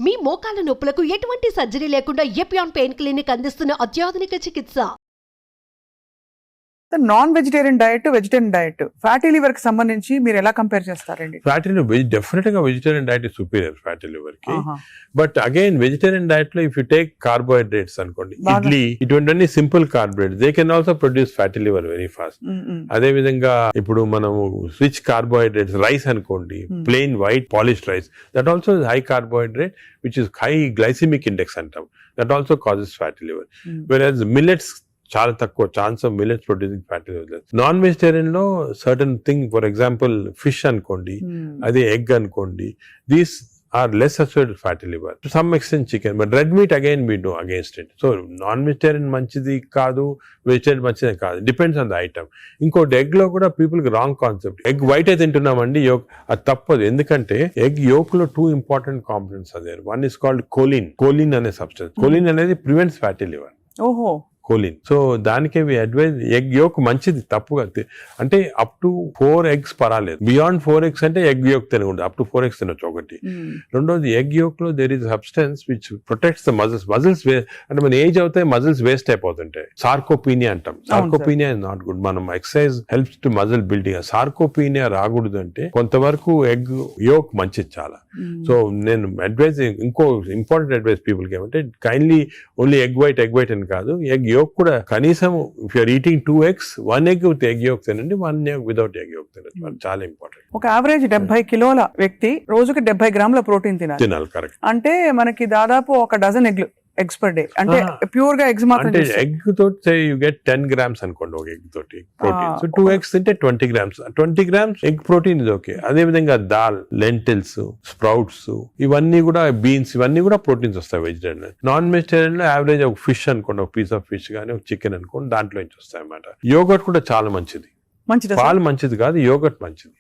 మీ మోకాల నొప్పులకు ఎటువంటి సర్జరీ లేకుండా ఎపియాన్ పెయిన్ క్లినిక్ అందిస్తున్న అత్యాధునిక చికిత్స. Non vegetarian diet, vegetarian diet, fatty liver కి సంబంధించి మీరు ఎలా కంపేర్ చేస్తారండి? ఫ్యాటీ లివర్ డెఫినెట్ గా vegetarian diet is superior fatty liver కి. బట్ అగైన్ వెజిటేరియన్ డైట్ లో ఇఫ్ యూ టేక్ కార్బోహైడ్రేట్స్ అనుకోండి, ఇడ్లీ ఇటువంటి simple carbohydrates they can also produce fatty liver very fast. అదే విధంగా ఇప్పుడు మనము రిచ్ కార్బోహైడ్రేట్స్ రైస్ అనుకోండి, plain white polished rice, that also is high carbohydrate which is high glycemic index అంటాం, that also causes fatty liver. Whereas millets చాలా తక్కువ chance of millets producing fatty liver. Non vegetarian లో certain thing, for example fish అనుకోండి, అదే egg అనుకోండి, these are less associated fatty liver to some extent chicken. But red meat again we do against it. So non vegetarian మంచిది కాదు, vegetarian మంచిది కాదు, depends on the item. ఇంకోటి egg లో కూడా పీపుల్ కి రాంగ్ కాన్సెప్ట్, ఎగ్ వైట్ అయితే తింటున్నామండి yoke, అది తప్పదు. ఎందుకంటే ఎగ్ యోక్ లో 2 ఇంపార్టెంట్ కాంపోనెంట్స్ అదే. One is called choline. Choline అనే సబ్స్టెన్స్, కోలిన్ అనేది ప్రివెంట్స్ ఫ్యాటీ లివర్. ఓహో, కోలిన్. సో దానికే వి అడ్వైజ్ ఎగ్ యోక్ మంచిది, తప్పుగా అంటే అప్ టు 4 eggs పర్వాలేదు. బియాండ్ 4 eggs అంటే ఎగ్ యోక్ తినకూడదు, అప్ టు 4 eggs తినొచ్చు ఒకటి. రెండోది ఎగ్ యోక్ లో there is substance which protects the muscles. అంటే మన ఏజ్ అవుతాయి మజిల్స్ వేస్ట్ అయిపోతుంటాయి. సార్కోపీనియా అంటాం. Sarcopenia is not good. మనం exercise helps to muscle building. Sarcopenia రాకూడదు అంటే కొంతవరకు ఎగ్ యోక్ మంచిది చాలా. సో నేను అడ్వైజ్, ఇంకో ఇంపార్టెంట్ అడ్వైజ్ పీపుల్ కి ఏమంటే కైండ్లీ ఓన్లీ ఎగ్ వైట్ అని కాదు, ఎగ్ యోక్ కూడా కనీసం if you're eating 2 eggs, 1 egg with egg yolk తినండి, 1 egg వితౌట్ ఎగ్ యోక్ తినండి. చాలా ఇంపార్టెంట్. ఒక యావరేజ్ 70 కిలోల వ్యక్తి రోజుకి 70 గ్రాముల ప్రోటీన్ తినాలి. కరెక్ట్. అంటే మనకి దాదాపు 1 డజన్ ఎగ్స్ పర్ డే. అంటే ప్యూర్ గా ఎగ్స్ మాత్రం. అంటే ఎగ్ తోటి యు గెట్ 10 grams అనుకోండి ఒక ఎగ్ తోటి ప్రోటీన్. సో 2 eggs తింటే 20 grams. 20 grams ఎగ్ ప్రోటీన్ ఇది ఓకే. అదే విధంగా దాల్, లెంటిల్స్, స్ప్రౌట్స్, ఇవన్నీ కూడా బీన్స్, ఇవన్నీ కూడా ప్రోటీన్స్ వస్తాయి వెజిటేరియన్. నాన్ వెజిటేరియన్ లో యావరేజ్ ఒక ఫిష్ అనుకోండి, ఒక పీస్ ఆఫ్ ఫిష్ గానీ ఒక చికెన్ అనుకోండి, దాంట్లో నుంచి వస్తాయి అన్నమాట. యోగర్ట్ కూడా చాలా మంచిది. పాలు మంచిది కాదు, యోగర్ట్ మంచిది.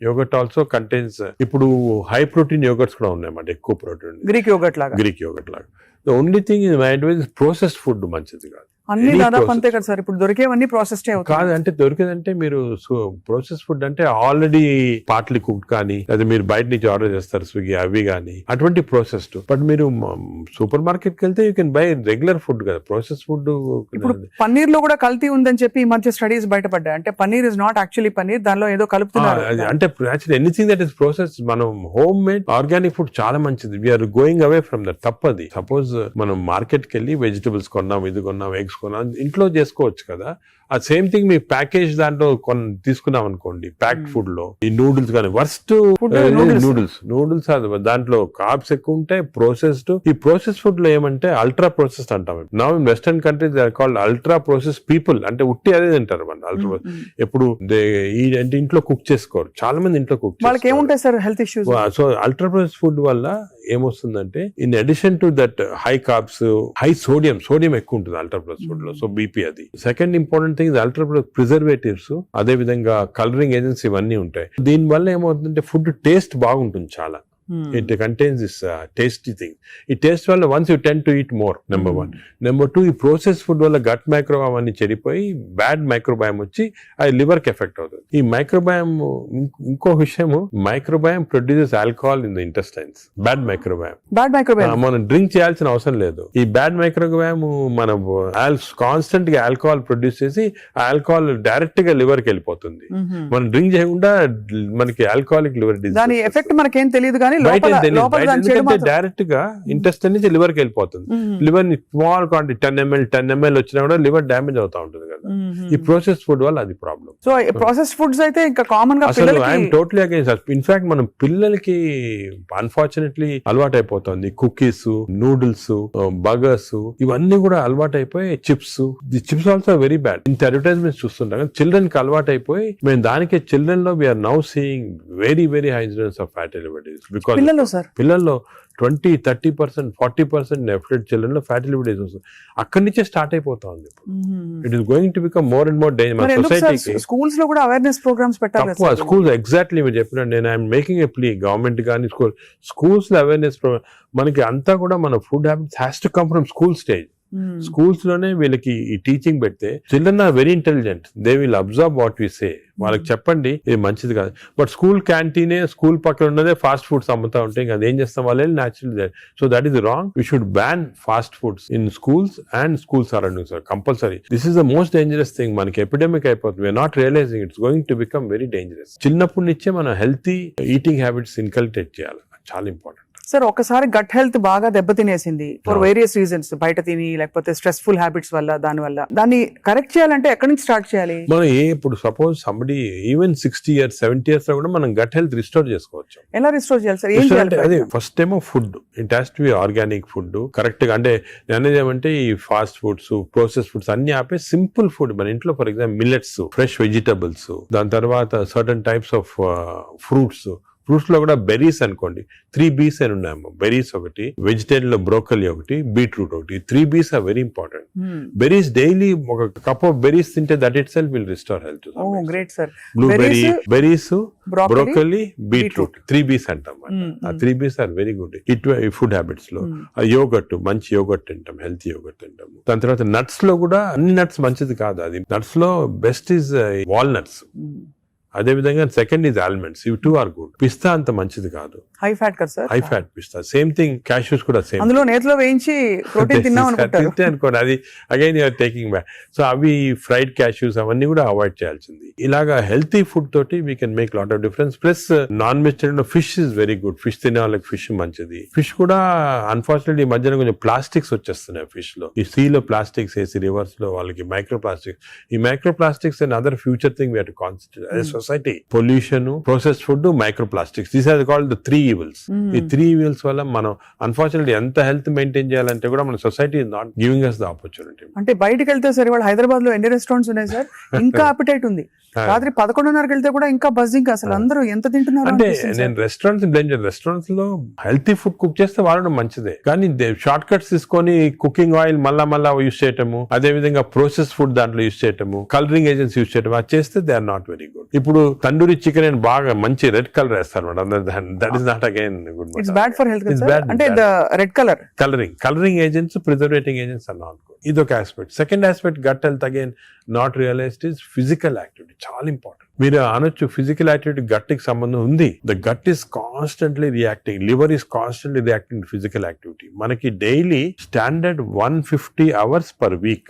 యోగర్ట్ ఆల్సో కంటైన్స్, ఇప్పుడు హై ప్రోటీన్ యోగర్ట్స్ కూడా ఉన్నాయన్నమాట, ఎక్కువ ప్రోటీన్. గ్రీక్ యోగర్ట్ లాగా. The only thing is my advice is processed food మంచిది కాదు. అన్ని దాదాపు అంతే కదా సార్, ఇప్పుడు దొరికేవన్నీ ప్రాసెస్ కాదు. అంటే దొరికేదంటే మీరు ప్రాసెస్ ఫుడ్ అంటే ఆల్రెడీ పార్ట్లీ కుక్డ్ కానీ, లేదా మీరు బయట నుంచి ఆర్డర్ చేస్తారు స్విగ్గీ అవి కానీ, అటువంటి ప్రాసెస్డ్. బట్ మీరు సూపర్ మార్కెట్ కి వెళ్తే you can buy regular food కదా, ప్రాసెస్ ఫుడ్. ఇప్పుడు పన్నీర్ లో కూడా కల్తీ ఉందని చెప్పి ఈ మధ్య స్టడీస్ బయటపడ్డాయి. అంటే paneer is not actually paneer, దానిలో ఏదో కలుపుతున్నారు. అంటే actually anything that is process, మనం హోమ్ మేడ్ ఆర్గానిక్ ఫుడ్ చాలా మంచిది. We're going away from that. తప్పది. సపోజ్ మనం మార్కెట్ కి వెళ్ళి వెజిటబుల్స్ కొన్నాం, ఇది కొన్నాం, ఎగ్స్ ఇంట్లో చేసుకోవచ్చు కదా. ఆ సేమ్ థింగ్ మీ ప్యాకేజ్ దాంట్లో తీసుకున్నాం అనుకోండి, ప్యాక్డ్ ఫుడ్ లో ఈ నూడిల్స్ కానీ, వర్స్ట్ నూడిల్స్ దాంట్లో కార్బ్స్ ఎక్కువ ఉంటాయి, ప్రాసెస్డ్. ఈ ప్రాసెస్ ఫుడ్ లో ఏమంటే అల్ట్రా ప్రాసెస్డ్ అంటాం. Now in western countries they are called ultra process people. అంటే ఉట్టి అదే తింటారు మన అల్ట్రా. ఎప్పుడు అంటే ఇంట్లో కుక్ చేసుకోరు చాలా మంది, ఇంట్లో కుక్ చేసుకోరు. సో అల్ట్రా ప్రాసెస్ ఫుడ్ వల్ల ఏమొస్తుందంటే, in addition to that high carbs, high sodium ఎక్కువ ఉంటుంది అల్ట్రా ప్రాసెస్ ఫుడ్ లో. సో బీపీ అది. Second important thing ultra preservatives, అదే విధంగా కలరింగ్ ఏజెంట్స్ ఇవన్నీ ఉంటాయి. దీని వల్ల ఏమవుతుందంటే ఫుడ్ టేస్ట్ బాగుంటుంది చాలా. It contains this tasty thing. ఈ టేస్ట్ వల్ల once you tend to eat more, number 1. Number 2, ఈ ప్రాసెస్ ఫుడ్ వల్ల గట్ మైక్రోబయామ్ అన్ని చెడిపోయి బ్యాడ్ మైక్రోబయామ్ వచ్చి అది లివర్ కి ఎఫెక్ట్ అవుతుంది. ఈ మైక్రోబయామ్, ఇంకో విషయం, microbiome produces alcohol in the intestines. Bad microbiome మనం డ్రింక్ చేయాల్సిన అవసరం లేదు. ఈ బ్యాడ్ మైక్రోబయామ్ మనం కాన్స్టెంట్ గా ఆల్కహాల్ ప్రొడ్యూస్ చేసి ఆ ఆల్కహాల్ డైరెక్ట్ గా లివర్ కి వెళ్ళిపోతుంది. మనం డ్రింక్ చేయకుండా మనకి ఆల్కహాలిక్ లివర్ డిసీజ్. దాని ఎఫెక్ట్ మనకేం తెలియదు కానీ డైరెక్ట్ గా ఇంటెస్టైన్ నుంచి లివర్ కి వెళ్ళిపోతుంది. లివర్ స్మాల్ క్వాంటిటీ 10 ml వచ్చినా కూడా లివర్ డ్యామేజ్ అవుతా ఉంటుంది కదా. ఈ ప్రాసెస్ ఫుడ్ వల్ల అది ప్రాబ్లం. సో ప్రాసెస్ ఫుడ్స్ అయితే ఇంకా కామన్ గా అసలు ఐఎమ్ టోటలీ అగైన్స్. ఇన్ఫాక్ట్ మనం పిల్లలకి అన్ఫార్చునేట్లీ అలవాటు అయిపోతుంది. కుకీస్, నూడిల్స్, బర్గర్స్ ఇవన్నీ కూడా అలవాటు అయిపోయి, చిప్స్ ఆల్సో వెరీ బ్యాడ్. ఇంత అడ్వర్టైజ్మెంట్స్ చూస్తుంటాం. చిల్డ్రన్ కి అలవాటు అయిపోయి మేము దానికి చిల్డ్రన్ లో we're now seeing very incidence of fatty liver disease. పిల్లల్లో 20-30%, 40% నెఫ్లెట్ చిల్డ్రన్ లో ఫ్యాటీ లివర్ డిసీజ్ వస్తుంది. అక్కడి నుంచే స్టార్ట్ అయిపోతా ఉంది. It is going to become more and more danger. సొసైటీకి స్కూల్స్ లో కూడా అవేర్నెస్ ప్రోగ్రామ్స్ పెట్టాలి. స్కూల్స్ ఎగ్జాక్ట్లీ మీరు చెప్పినట్టు నేను I'm making a plea, government కానీ స్కూల్స్ లో అవేర్నెస్ మనకి అంతా కూడా మన food habits has to come from school stage. Schools లోనే వీళ్ళకి ఈ టీచింగ్ పెడితే children are very intelligent, they will observe what we say. వాళ్ళకి చెప్పండి ఇది మంచిది కాదు, బట్ స్కూల్ క్యాంటీనే స్కూల్ పక్కన ఉన్నదే ఫాస్ట్ ఫుడ్స్ అమ్ముతా ఉంటే ఇంకా అదేం చేస్తాం వాళ్ళు natural. So that is wrong. We should ban fast foods in schools and school surroundings compulsory. This is the most dangerous thing. మనకి ఎపిడమిక్ అయిపోతుంది. We're not realizing it's going to become very dangerous. చిన్నప్పటి నుంచే మనం healthy eating habits inculcate చేయాలి, చాలా important. Sir ఒకసారి gut health బాగా దెబ్బతినేసింది ఫర్ వేరియస్ రీజన్స్, బయట తిని లేకపోతే స్ట్రెస్ఫుల్ హ్యాబిట్స్ వల్ల, దాన్ని కరెక్ట్ చేయాలంటే ఎక్కడి నుంచి స్టార్ట్ చేయాలి? మనం ఇప్పుడు suppose somebody even 60 years 70 years లో కూడా మనం గట్ హెల్త్ రిస్టోర్ చేసుకోవచ్చు. ఎలా రిస్టోర్ చేయాలి సార్? ఏం చేయాలి? అదే ఫస్ట్ ఏమో food, it has to be organic food correct గా. అంటే అనేది ఏమంటే ఈ ఫాస్ట్ ఫుడ్స్, ప్రాసెస్ ఫుడ్స్ అన్ని ఆపే సింపుల్ ఫుడ్ మన ఇంట్లో, for example millets, fresh vegetables, దాని తర్వాత certain types of fruits. Fruits లో కూడా బెర్రీస్ అనుకోండి, 3 B's అని ఉన్నాయమ్మా. బెర్రీస్ ఒకటి, వెజిటేరియన్ లో బ్రోకలీ ఒకటి, బీట్రూట్ ఒకటి. 3 B's are very important. Berries daily ఒక కప్ ఆఫ్ బెర్రీస్ తింటే that itself will restore health. Great sir. Blueberry, berries, broccoli, beetroot, 3 B's అంటాం. ఆ 3 B's are very good food habits లో. Yogurt, మంచి yogurt తింటాం, healthy yogurt తింటాం. దాని తర్వాత నట్స్ లో కూడా అన్ని నట్స్ మంచిది కాదు. అది నట్స్ లో బెస్ట్ ఈజ్ వాల్నట్స్. అదే విధంగా సెకండ్ ఈజ్ ఆల్మండ్స్. ఇవి 2 ఆర్ గుడ్. పిస్తా అంత మంచిది కాదు, హై ఫ్యాట్ కదా sir. High fat pista. Same thing cashews కూడా సేమ్. అందులో నేతిలో వేయించి ప్రోటీన్ తిన్నాం అనుకోండి, అది again you're taking back. So అవి ఫ్రైడ్ క్యాష్యూస్ అవన్నీ కూడా అవాయిడ్ చేయాల్సింది. ఇలాగా హెల్తీ ఫుడ్ తోటి we can make lot of difference. Plus non vegetarian fish is very good. Fish తినే వాళ్ళకి ఫిష్ మంచిది. ఫిష్ కూడా అన్ఫార్చునేట్లీ ఈ మధ్యన కొంచెం ప్లాస్టిక్స్ వచ్చేస్తున్నాయి ఫిష్ లో. ఈ సీ లో ప్లాస్టిక్స్ వేసి రివర్స్ లో వాళ్ళకి మైక్రో ప్లాస్టిక్స్. ఈ microplastics and other future thing we have to concentrate as a society. Pollution, processed food, microplastics, these are called the 3 evils. ఈ 3 evils వల్ల మనం అన్ఫార్చునేట్లీ ఎంత హెల్త్ మెయింటైన్ చేయాలంటే కూడా మన society is not giving us the opportunity. అంటే బయటకు వెళ్తే సార్ ఇవాళ హైదరాబాద్ లో ఎన్ని రెస్టారెంట్స్ ఉన్నాయి సార్, ఇంకా అపిటైట్ ఉంది. రాత్రి 11:30కి వెళ్తే కూడా ఇంకా బజ్జింగ్. అసలు అందరూ ఎంత తింటున్నారు అంటే నేను రెస్టారెంట్స్ లో హెల్తీ ఫుడ్ కుక్ చేస్తే వాడడం మంచిదే, కానీ షార్ట్ కట్స్ తీసుకొని కుకింగ్ ఆయిల్ మళ్ళా యూస్ చేయటము, అదే విధంగా ప్రాసెస్ ఫుడ్ దాంట్లో యూస్ చేయటము, కలరింగ్ ఏజెంట్స్ యూస్ చేయటం, అది చేస్తే they are not very good. ఇప్పుడు తండూరి చికెన్ అని బాగా మంచి రెడ్ కలర్ వేస్తారు, that is not again good. It's bad for health. అంటే red colour colouring agents, preserving agents are not good. ఇది ఒక aspect. Second aspect gut health again not realised is physical activity. చాలా important. మీరు అనొచ్చు physical activity gut కి సంబంధం ఉంది. The gut is constantly reacting, liver is constantly reacting physical activity. మనకి daily standard 150 hours per week.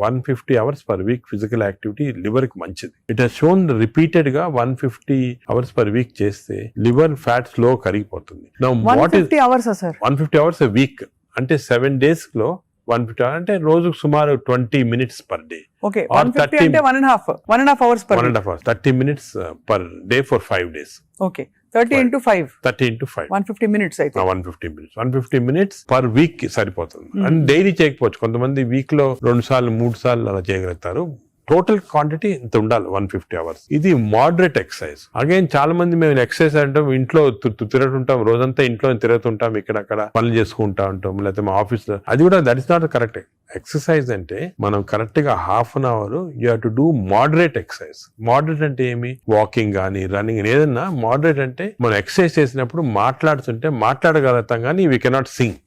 150 hours per week physical activity liver కి మంచిది. It has shown repeated గా 150 hours per week చేస్తే liver fat slow కరిగిపోతుంది. 150 hours sir, 150 hours a week అంటే 7 days లో 150 hours అంటే రోజుకు సుమారు 20 minutes per day. Okay, 150 అంటే 1.5 hours per 1.5 hours, 30 minutes per day for 5 days. Okay, 30 into 5 150 minutes అయితే 150 minutes per week కి సరిపోతుంది. అండ్ డైలీ చేయకపోవచ్చు, కొంతమంది వీక్ లో 2 సార్లు 3 సార్లు అలా చేయగలుగుతారు. టోటల్ క్వాంటిటీ ఇంత ఉండాలి 150 hours. ఇది మోడరేట్ ఎక్సర్సైజ్. అగైన్ చాలా మంది మేము ఎక్సర్సైజ్ అంటాం, ఇంట్లో తిరుగుతుంటాం, రోజంతా ఇంట్లో తిరుగుతుంటాం, ఇక్కడక్కడ పనులు చేసుకుంటా ఉంటాం, లేకపోతే మా ఆఫీస్ లో. అది కూడా that is not correct. Exercise అంటే మనం కరెక్ట్ గా ½ an hour you have to do moderate exercise. Moderate అంటే ఏమి? వాకింగ్ కానీ రన్నింగ్, ఏదన్నా మోడరేట్ అంటే మనం ఎక్సర్సైజ్ చేసినప్పుడు మాట్లాడుతుంటే మాట్లాడగలుగుతాం కానీ వీ కెనాట్ సింగ్.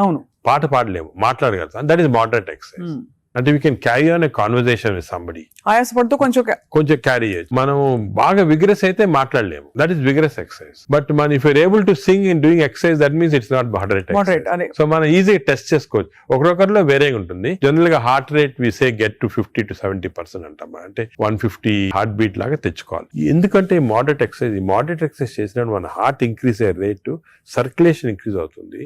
అవును, పాట పాడలేము, మాట్లాడగలుగుతాం. That is moderate exercise. అంటే we can carry on a conversation with somebody. ఆయాసపడుతూ కొంచెం క్యారీ చేయొచ్చు. మనం బాగా విగ్రెస్ అయితే మాట్లాడలేము, that is vigorous exercise. But మన if you're able to sing in doing exercise, that means it's not moderate. So మనం ఈజీగా టెస్ట్ చేసుకోవచ్చు. ఒకరొకరిలో వేరేగా ఉంటుంది. జనరల్ గా heart rate we say get to 50 to 70% అంటాం. అంటే 150 హార్ట్ బీట్ లాగా తెచ్చుకోవాలి. ఎందుకంటే మోడరేట్ ఎక్సర్సైజ్ చేసినప్పుడు మన హార్ట్ ఇంక్రీజ్ అయ్యే రేటు, సర్క్యులేషన్ ఇంక్రీజ్ అవుతుంది,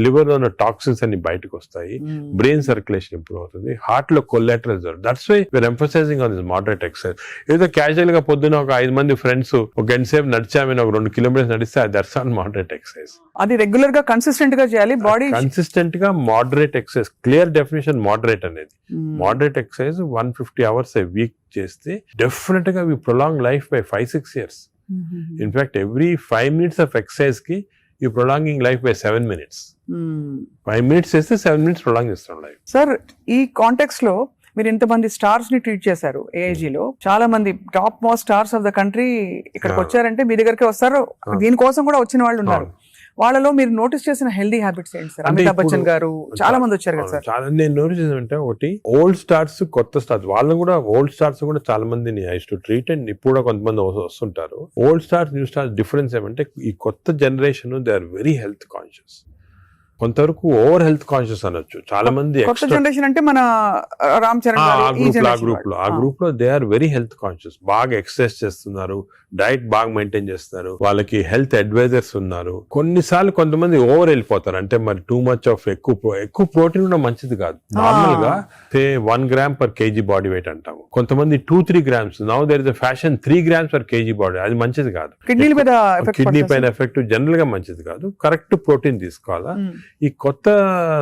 లివర్ లో ఉన్న టాక్సిన్స్ అన్ని బయటకు వస్తాయి, బ్రెయిన్ సర్క్యులేషన్ ఇంప్రూవ్ అవుతుంది, హార్ట్ లో collateral. That's why we're emphasizing on this moderate exercise. ఏదో క్యాజువల్ గా పొద్దున ఒక 5 మంది ఫ్రెండ్స్ ఒక గంట సేపు నడిచామని ఒక 2 kilometers నడిస్తే దట్స్ నాట్ మోడరేట్ ఎక్సర్సైజ్. అది రెగ్యులర్ గా కన్సిస్టెంట్ గా చేయాలి. బాడీ కన్సిస్టెంట్ గా moderate exercise. Clear definition moderate అనేది. Moderate exercise 150 hours a week చేస్తే డెఫినెట్ గా we prolong life by 5-6 years. In fact every 5 minutes of exercise కి you prolonging life by 7 minutes. 5 minutes చేస్తే 7 minutes prolong చేస్తాం life. Sir, ఈ context లో మీరు ఇంతమంది స్టార్స్ ని ట్రీట్ చేశారు. AIG లో చాలా మంది top most stars of the country ఇక్కడికి వచ్చారంటే మీ దగ్గరికి వస్తారు. దీనికోసం కూడా వచ్చిన వాళ్ళు ఉన్నారు. వాళ్ళలో మీరు నోటీస్ చేసిన హెల్దీ హ్యాబిట్స్ ఏంటి సార్? అంటే అమితాబ్ బచ్చన్ ఇప్పుడు- గారు చాలా మంది వచ్చారు కదా సార్. చాలా నేను నోటీస్ చేసానంటే ఒకటి ఓల్డ్ స్టార్స్ కొత్త స్టార్స్ వాళ్ళని కూడా ఓల్డ్ స్టార్స్ కూడా చాలా మందిని ఐ టు ట్రీట్ అండ్ ఇప్పుడు కూడా కొంతమంది వస్తుంటారు. Old stars new stars difference ఏమంటే ఈ కొత్త generation they are very health conscious, కొంతవరకు ఓవర్ హెల్త్ కాన్షియస్ అనొచ్చు. చాలా మంది కొత్త జనరేషన్ అంటే మన రామ్ చరణ్ గారు, ఈ generation వాళ్ళు. గ్రూప్ లో they are very health conscious, బాగా ఎక్సర్సైజ్ చేస్తున్నారు, డైట్ బాగా మెయింటైన్ చేస్తున్నారు, వాళ్ళకి హెల్త్ అడ్వైజర్స్ ఉన్నారు. కొన్నిసార్లు కొంతమంది ఓవర్ వెళ్ళిపోతారు, అంటే మరి టూ మచ్ ఆఫ్ ఎక్కువ ప్రోటీన్ కూడా మంచిది కాదు. నార్మల్ గా 1 gram per KG body weight అంటాము, కొంతమంది 2-3 grams. Now there is a fashion 3 grams per KG body, అది మంచిది కాదు. కిడ్నీల మీద effect కిడ్నీ పడుతుందా పైన ఎఫెక్ట్ జనరల్ గా మంచిది కాదు. కరెక్ట్ ప్రోటీన్ తీసుకోవాలా. ఈ కొత్త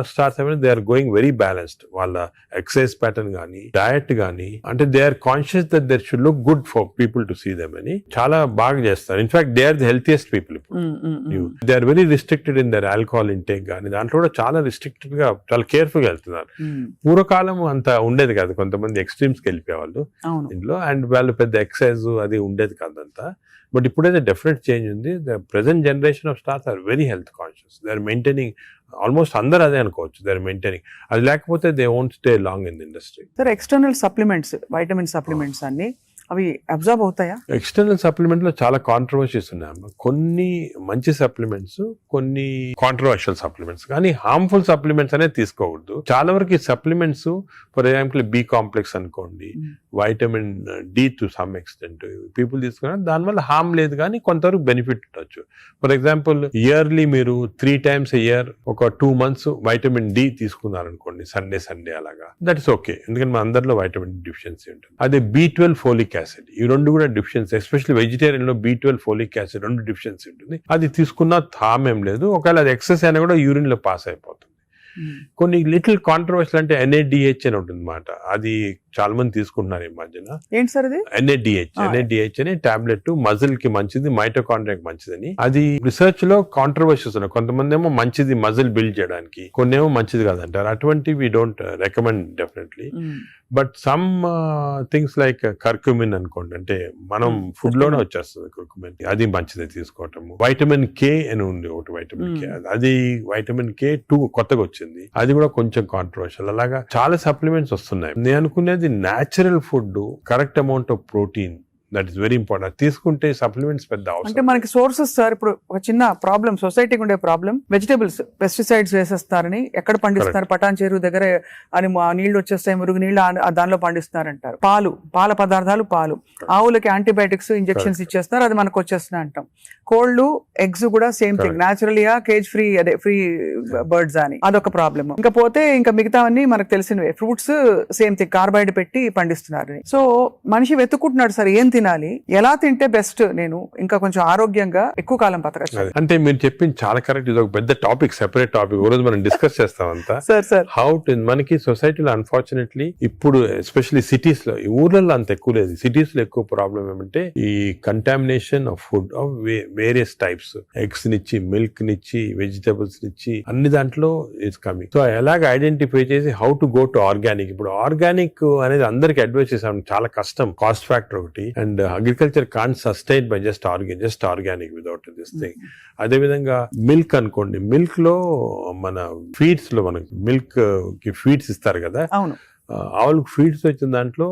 స్టార్స్ ఏమైనా they are going very balanced. వాళ్ళ ఎక్సర్సైజ్ ప్యాటర్న్ గానీ డయట్ గానీ, అంటే they are conscious that their should look good for people to see them అని చాలా బాగా చేస్తారు. In fact they are the healthiest people ఇప్పుడు. They are very restricted in their alcohol intake గానీ, దాంట్లో కూడా చాలా రిస్ట్రిక్టెడ్ గా చాలా కేర్ఫుల్ గా వెళ్తున్నారు. పూర్వకాలం అంత ఉండేది కాదు, కొంతమంది ఎక్స్ట్రీమ్స్ కి వెళ్ళిపోయేవాళ్ళు అవును. ఇంట్లో, అండ్ వాళ్ళు పెద్ద ఎక్సర్సైజ్ అది ఉండేది కాదంతా. బట్ ఇప్పుడైతే డెఫినెట్ చేంజ్ ఉంది. The present generation of stars are very health conscious. They are maintaining, almost అందరూ అదే అనుకోవచ్చు, దే ఆర్ మెయింటైనింగ్. అది లేకపోతే they won't stay long in the industry. Sir external supplements, vitamin supplements అన్ని అవి observe అవుతాయా? External supplement లో చాలా కాంట్రవర్సీస్ ఉన్నాయి. కొన్ని మంచి సప్లిమెంట్స్, కొన్ని కాంట్రవర్షియల్ సప్లిమెంట్స్, కానీ హార్మ్ఫుల్ సప్లిమెంట్స్ అనేది తీసుకోకూడదు. చాలా వరకు ఈ supplements, for example B complex అనుకోండి, vitamin D to some extent people తీసుకున్నారు, దానివల్ల హార్మ్ లేదు కానీ కొంతవరకు బెనిఫిట్ ఉండొచ్చు. ఫర్ ఎగ్జాంపుల్ ఇయర్లీ మీరు 3 times a year ఒక 2 months వైటమిన్ D తీసుకున్నారు అనుకోండి, సండే అలాగా, దట్ ఇస్ ఓకే. ఎందుకంటే మన అందరిలో వైటమిన్ డిఫిషియన్సీ ఉంటుంది. అదే B12 ఫోలిక్ యాసిడ్, ఈ రెండు కూడా డిఫిషియన్సీ, ఎస్పెషల్లీ వెజిటేరియన్ లో B12 ఫోలిక్ యాసిడ్ రెండు డిఫిషియన్సీ ఉంటుంది. అది తీసుకున్నా హార్మ్ ఏం లేదు, ఒకవేళ అది ఎక్సెస్ అయినా కూడా యూరిన్ లో పాస్ అయిపోతుంది. కొన్ని లిటిల్ కాంట్రవర్షియల్ అంటే NADH అని ఉంటుంది అన్నమాట, అది చాలా మంది తీసుకుంటున్నారు ఈ మధ్యన. ఏంటి సార్ అది? NADH అనే టాబ్లెట్ మజిల్ కి మంచిది, మైటోకాండ్రియా కి మంచిదని. అది రిసర్చ్ లో కాంట్రవర్షియస్ ఉన్నాయి. కొంతమంది ఏమో మంచిది మజిల్ బిల్డ్ చేయడానికి, కొన్ని ఏమో మంచిది కాదంటారు. అటువంటి we don't recommend definitely. But some things like curcumin అనుకోండి, అంటే మనం ఫుడ్ లోనే వచ్చేస్తుంది కర్క్యూమిన్, అది మంచిది తీసుకోవటము. వైటమిన్ K అని ఉంది ఒకటి, వైటమిన్ K, అది వైటమిన్ K2 కొత్తగా వచ్చింది, అది కూడా కొంచెం కాంట్రవర్షియల్. అలాగా చాలా సప్లిమెంట్స్ వస్తున్నాయి. నేను అనుకునేది natural food, correct amount of protein, that is very important. తీసుకుంటే సప్లిమెంట్స్ పెద్ద అంటే అవసరం. మనకి సోర్సెస్ సార్, ఇప్పుడు ఒక చిన్న ప్రాబ్లం సొసైటీకి ఉండే ప్రాబ్లం, వెజిటేబుల్స్ పెస్టిసైడ్స్ వేసేస్తారని, ఎక్కడ పండిస్తున్నారు, పటాన్ చెరువు దగ్గర అని నీళ్లు వచ్చేస్తాయి, మురుగు నీళ్లు దానిలో పండిస్తున్నారంటారు. పాల పదార్థాలు, ఆవులకి యాంటీబయాటిక్స్ ఇంజెక్షన్స్ ఇచ్చేస్తారు, అది మనకు వచ్చేస్తున్నాయి అంటాం. కోళ్లు, ఎగ్స్ కూడా సేమ్ థింగ్, న్యాచురల్ గా కేజ్ ఫ్రీ, అదే ఫ్రీ బర్డ్స్ అని, అదొక ప్రాబ్లమ్. ఇంకా పోతే ఇంకా మిగతావన్నీ మనకు తెలిసినవే. ఫ్రూట్స్ సేమ్ థింగ్, కార్బైడ్ పెట్టి పండిస్తున్నారు. సో మనిషి వెతుక్కుంటున్నాడు సార్ ఏం తినాలి, ఎలా తింటే బెస్ట్, నేను ఇంకా కొంచెం ఆరోగ్యంగా ఎక్కువ కాలం బతకచ్చు. అంటే మీరు చెప్పింది చాలా కరెక్ట్. ఇది ఒక పెద్ద టాపిక్, సెపరేట్ టాపిక్, ఓ రోజు మనం డిస్కస్ చేస్తాం అంతా. సార్ హౌ టు, మనకి సొసైటీలో అన్ఫార్చునేట్లీ ఇప్పుడు ఎస్పెషల్లీ సిటీస్ లో, ఈ ఊర్లలో అంత ఎక్కువ లేదు, సిటీస్ లో ఎక్కువ ప్రాబ్లం ఏమంటే ఈ contamination of food of various types, eggs నిచ్చి, మిల్క్ నిచ్చి, వెజిటబుల్స్ నిచ్చి, అన్ని దాంట్లో ఇట్స్ కమింగ్. సో ఎలాగ ఐడెంటిఫై చేసి how to go to organic. ఇప్పుడు ఆర్గానిక్ అనేది అందరికి అడ్వైస్ చేసాం, చాలా కష్టం, కాస్ట్ ఫ్యాక్టర్ ఒకటి, and agriculture can't sustain by just organic without this thing. అదే విధంగా మిల్క్ అనుకోండి, మిల్క్ లో మన ఫీడ్స్ లో మనకి మిల్క్ కి ఫీడ్స్ ఇస్తారు కదా, అవును, ఆవులకు ఫీడ్స్ వచ్చిన దాంట్లో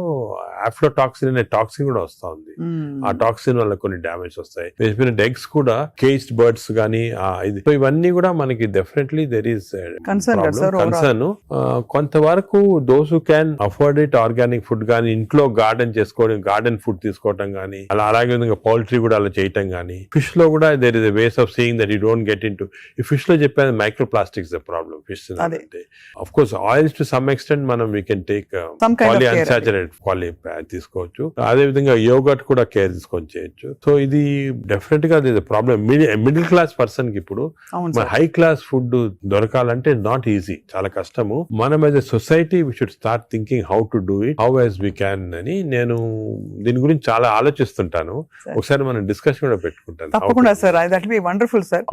ఆఫ్లోటాక్సిన్ అనే టాక్సిన్ కూడా వస్తా ఉంది. ఆ టాక్సిన్ వల్ల కొన్ని డ్యామేజ్ వస్తాయి. ఎగ్స్ కూడా కేజ్డ్ బర్డ్స్ గానీ ఇది, ఇవన్నీ కూడా మనకి డెఫినెట్లీ దెర్ ఈస్ కన్సర్న్. కొంతవరకు those who can afford it, organic food కానీ, ఇంట్లో గార్డెన్ చేసుకోవడం, గార్డెన్ ఫుడ్ తీసుకోవడం కానీ, అలాగే విధంగా పౌల్ట్రీ కూడా అలా చేయటం కానీ. ఫిష్ లో కూడా there is a ways of seeing that you don't get into. ఈ ఫిష్ లో చెప్పేది microplastics the problem. Fish అంటే of course oils to some extent మనం వీ కెన్ టేక్ పాలీఅన్సాచురేటెడ్ తీసుకోవచ్చు. అదే విధంగా యోగర్ట్ కూడా కేర్ తీసుకొని చేయొచ్చు. సో ఇది డెఫినెట్ గా ప్రాబ్లం. మిడిల్ క్లాస్ పర్సన్ కి ఇప్పుడు హై క్లాస్ ఫుడ్ దొరకాలంటే నాట్ ఈజీ, చాలా కష్టము. మనం as a society we should start thinking how to do it, how as we can అని నేను దీని గురించి చాలా ఆలోచిస్తుంటాను. ఒకసారి మనం డిస్కషన్ కూడా పెట్టుకుంటాను. తప్పకుండా sir, that be wonderful sir.